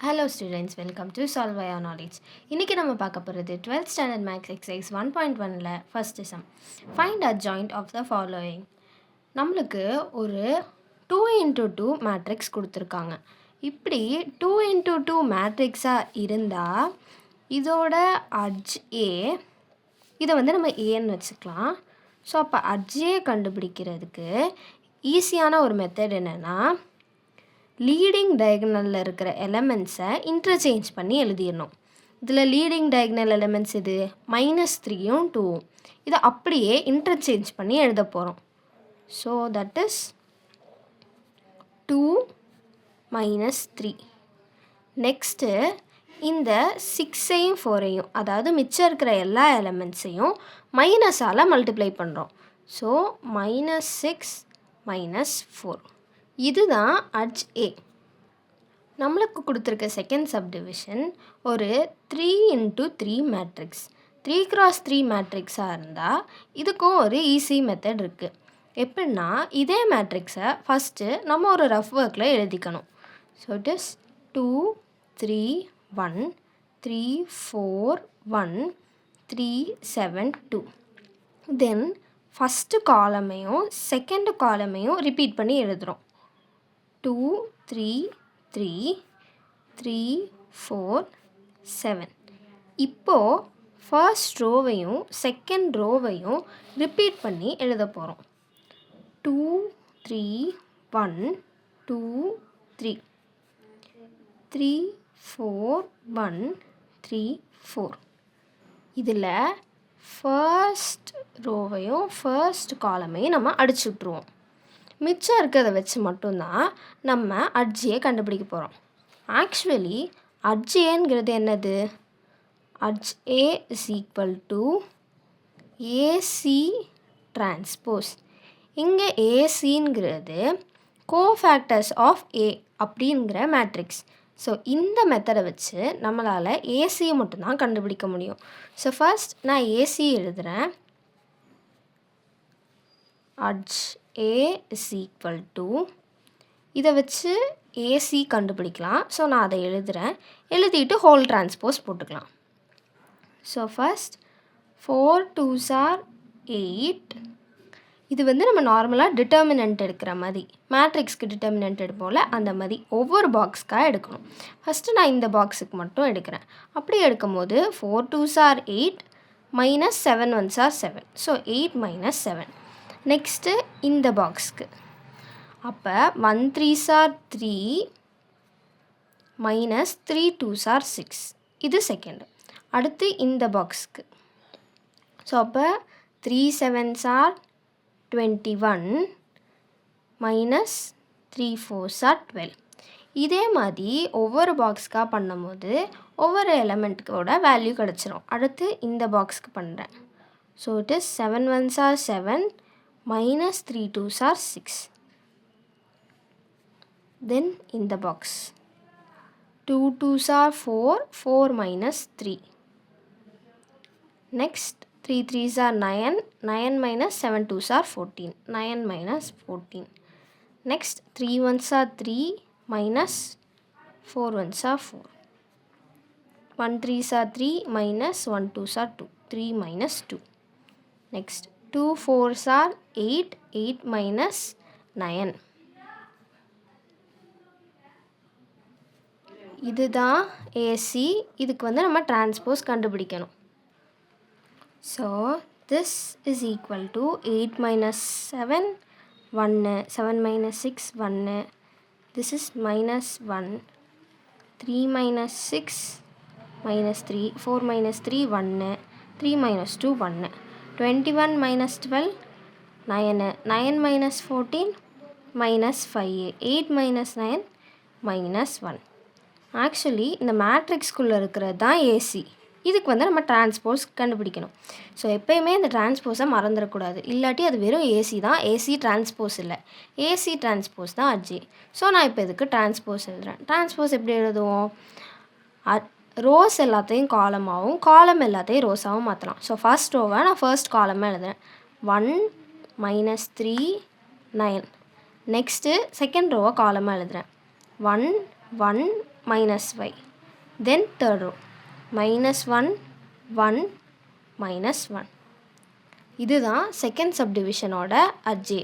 Hello students, welcome to Solve Via Knowledge. இன்னைக்கு நம்ம பார்க்க போகிறது 12th standard maths exercise 1.1ல first sum. Find adjoint of the following. நம்மளுக்கு ஒரு 2 into 2 மேட்ரிக்ஸ் கொடுத்துருக்காங்க. இப்படி 2 into 2 மேட்ரிக்ஸாக இருந்தால் இதோட அட்ஜ் ஏ இதை வந்து நம்ம ஏன்னு வச்சுக்கலாம். ஸோ அப்போ அட்ஜ் ஏ கண்டுபிடிக்கிறதுக்கு ஈஸியான ஒரு மெத்தட் என்னென்னா லீடிங் டயகனலில் இருக்கிற எலமெண்ட்ஸை இன்டர்சேஞ்ச் பண்ணி எழுதிடணும். இதில் லீடிங் டயகனல் எலமெண்ட்ஸ் இது -3யும் 2வும் இதை அப்படியே இன்டர்சேஞ்ச் பண்ணி எழுத போகிறோம். So that is 2 -3. நெக்ஸ்ட்டு இந்த 6ஐயும் 4ஐயும் அதாவது மிச்சம் இருக்கிற எல்லா எலமெண்ட்ஸையும் மைனஸால் மல்டிப்ளை பண்ணுறோம். ஸோ -6 -4 இதுதான் அட்ஜ் ஏ. நம்மளுக்கு கொடுத்துருக்க செகண்ட் சப்டிவிஷன் ஒரு 3 into 3 மேட்ரிக்ஸ். 3x3 மேட்ரிக்ஸாக இருந்தால் இதுக்கும் ஒரு ஈஸி மெத்தட் இருக்குது. எப்படின்னா இதே மேட்ரிக்ஸை ஃபஸ்ட்டு நம்ம ஒரு ரஃப் ஒர்க்கில் எழுதிக்கணும். So it is 2 3 1 3 4 1 3 7 2. Then first காலமையும் second காலமையும் repeat பண்ணி எழுதுகிறோம். 2 3 3 3 4 7. இப்போது ஃபர்ஸ்ட் ரோவையும் செகண்ட் ரோவையும் ரிப்பீட் பண்ணி எழுத போகிறோம். 2 3 1 2 3 3 4 1 3 4. இதில் ஃபர்ஸ்ட் ரோவையும் ஃபர்ஸ்ட் காலமையும் நம்ம அடிச்சு விட்ருவோம். மிச்சம் இருக்கிறத வச்சு மட்டும்தான் நம்ம அட்ஜியை கண்டுபிடிக்க போகிறோம். ஆக்சுவலி அட்ஜிங்கிறது என்னது? Adj A is equal to AC transpose. இங்கே ஏசிங்கிறது கோஃபேக்டர்ஸ் ஆஃப் ஏ அப்படிங்கிற மேட்ரிக்ஸ். ஸோ இந்த மெத்தடை வச்சு நம்மளால் ஏசியை மட்டும்தான் கண்டுபிடிக்க முடியும். ஸோ ஃபர்ஸ்ட் நான் ஏசி எழுதுகிறேன். Adj A is equal to இதை வச்சு ஏசி கண்டுபிடிக்கலாம். ஸோ நான் அதை எழுதுகிறேன். எழுதிட்டு ஹோல் டிரான்ஸ்போஸ் போட்டுக்கலாம். So first 4 2s are 8. இது வந்து நம்ம நார்மலாக டிட்டர்மினன்ட் எடுக்கிற மாதிரி மேட்ரிக்ஸ்க்கு டிட்டர்மினன்ட் எடுப்போம்ல அந்த மாதிரி ஒவ்வொரு பாக்ஸ்க்காக எடுக்கணும். ஃபஸ்ட்டு நான் இந்த பாக்ஸுக்கு மட்டும் எடுக்கிறேன். அப்படி எடுக்கும்போது 4 2s are 8 -7 1s are 7. So 8 -7. Next இந்த பாக்ஸ்க்கு அப்போ 1 3s are 3 -3 2s are 6. இது செகண்டு. அடுத்து இந்த பாக்ஸ்க்கு ஸோ அப்போ 3 7s are 21 -3 4s are 12. இதே மாதிரி ஒவ்வொரு பாக்ஸ்க்காக பண்ணும்போது ஒவ்வொரு எலமெண்ட்டுக்கோட வேல்யூ கிடச்சிரும். அடுத்து இந்த பாக்ஸ்க்கு பண்ணுறேன். So it is 7 1s are 7 -3 2s are 6. Then in the box 2 2s are 4 4 -3. Next 3 3s are 9 9 -7 2s are 14 9 -14. Next 3 1s are 3 -4 1s are 4 1 3s are 3 -1 2s are 2 3 -2. Next 2 4s are 8 8 -9. இதுதான் AC. இதுக்கு வந்து நம்ம transpose கண்டுபிடிக்கணும். So this is equal to 8 -7 1 7 -6 1. This is -1 3 -6 -3 4 -3 1 3 -2 1 21 -12 9 9 -14 -5 8 -9 -1. Actually இந்த மேட்ரிக்ஸ்குள்ளே இருக்கிறது தான் AC. இதுக்கு வந்து நம்ம டிரான்ஸ்போஸ் கண்டுபிடிக்கணும். ஸோ எப்போயுமே இந்த டிரான்ஸ்போஸை மறந்துடக்கூடாது. இல்லாட்டி அது வெறும் ஏசி தான், ஏசி டிரான்ஸ்போஸ் இல்லை. ஏசி டிரான்ஸ்போஸ் தான் அட்ஜி. ஸோ நான் இப்போ இதுக்கு டிரான்ஸ்போஸ் எழுதுகிறேன். டிரான்ஸ்போஸ் எப்படி எழுதுவோம்? ரோஸ் எல்லாத்தையும் காலமாகவும் காலம் எல்லாத்தையும் ரோஸாகவும் மாற்றலாம். ஸோ ஃபர்ஸ்ட் ரோவை நான் ஃபர்ஸ்ட் காலமாக எழுதுகிறேன். 1 -3 9. நெக்ஸ்ட்டு செகண்ட் ரோவை காலமாக எழுதுகிறேன். 1 1 minus y. Then third row minus 1 1 minus 1. இதுதான் செகண்ட் சப்டிவிஷனோட அட்ஜே.